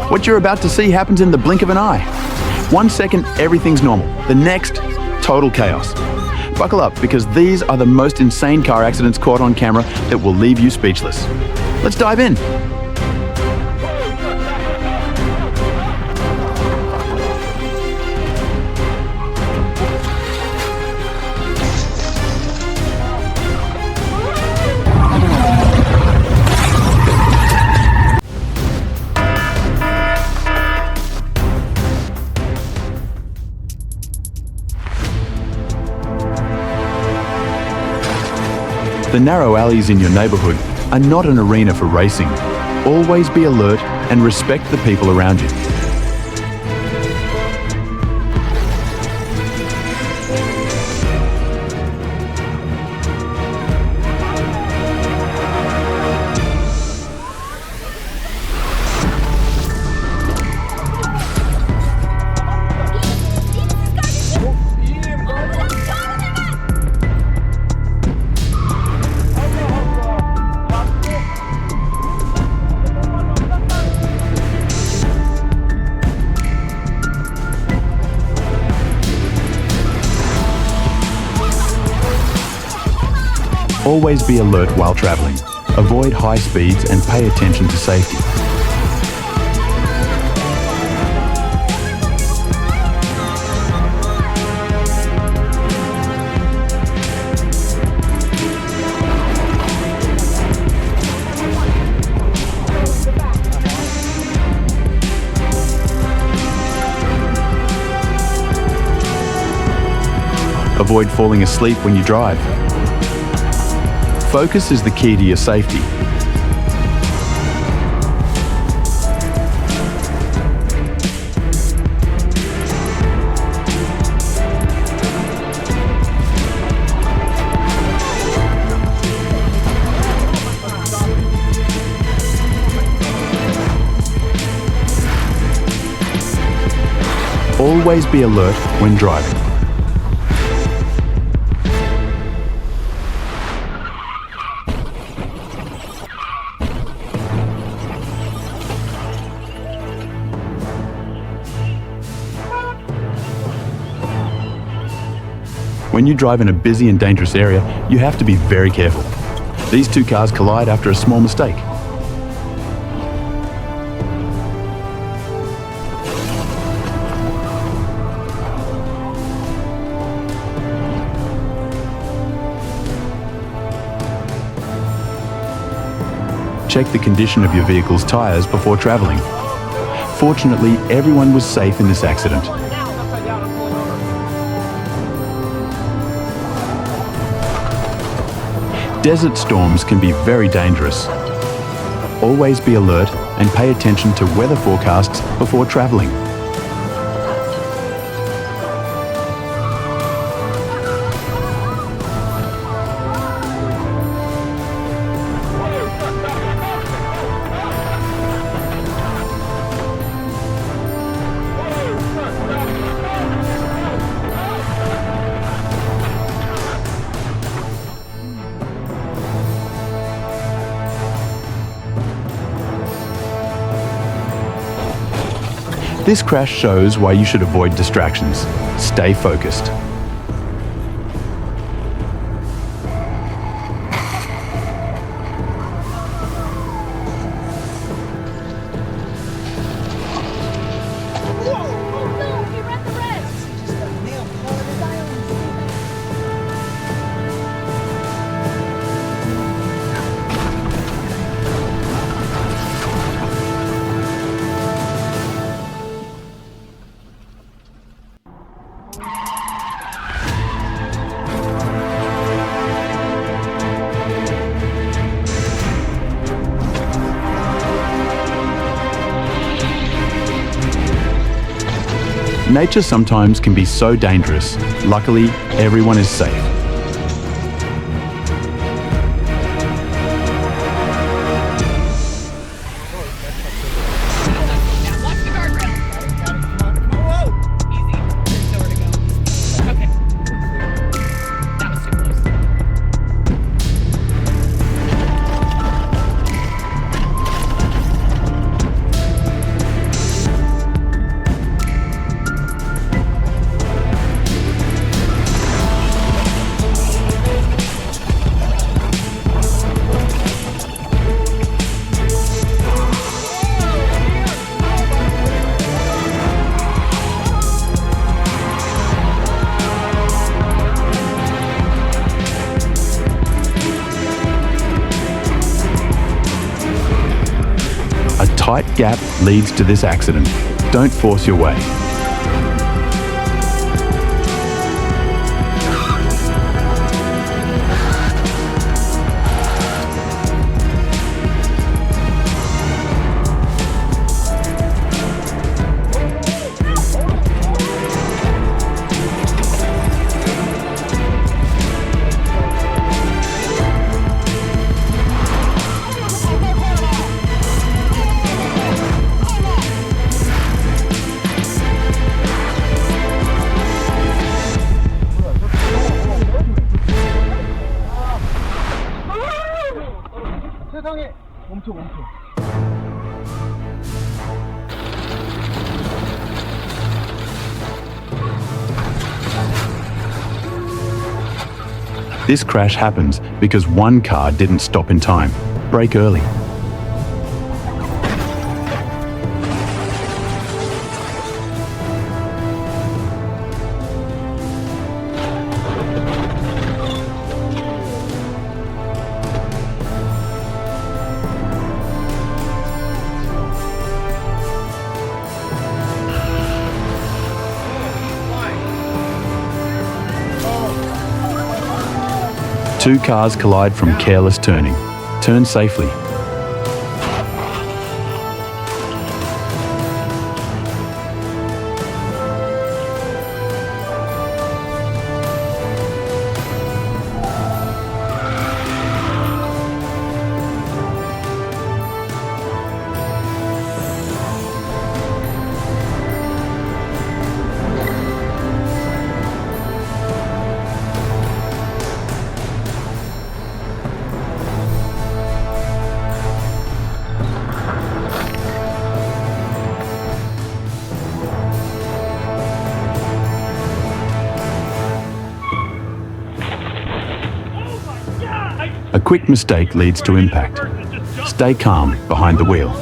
What you're about to see happens in the blink of an eye. 1 second, everything's normal. The next, total chaos. Buckle up, because these are the most insane car accidents caught on camera that will leave you speechless. Let's dive in. The narrow alleys in your neighborhood are not an arena for racing. Always be alert and respect the people around you. Always be alert while traveling. Avoid high speeds and pay attention to safety. Avoid falling asleep when you drive. Focus is the key to your safety. Always be alert when driving. When you drive in a busy and dangerous area, you have to be very careful. These two cars collide after a small mistake. Check the condition of your vehicle's tires before traveling. Fortunately, everyone was safe in this accident. Desert storms can be very dangerous. Always be alert and pay attention to weather forecasts before traveling. This crash shows why you should avoid distractions. Stay focused. Nature sometimes can be so dangerous. Luckily, everyone is safe. tight gap leads to this accident. Don't force your way. This crash happens because one car didn't stop in time. Brake early. Two cars collide from careless turning. Turn safely. A quick mistake leads to impact. Stay calm behind the wheel.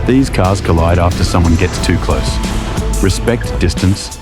These cars collide after someone gets too close. Respect distance.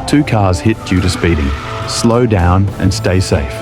Two cars hit due to speeding. Slow down and stay safe.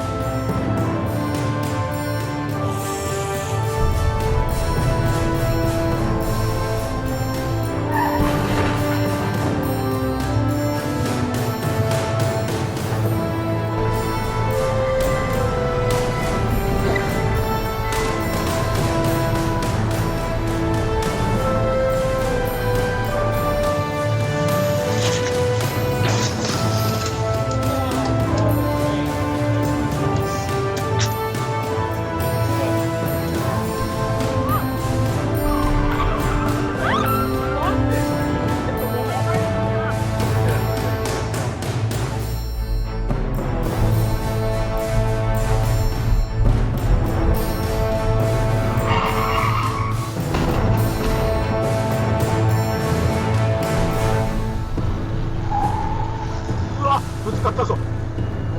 ったぞ。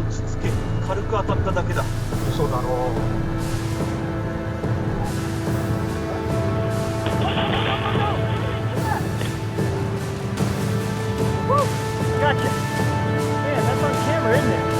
落ち着け、軽く当たっただけだ。嘘だろう。Gotcha. Man, that's on camera, isn't it?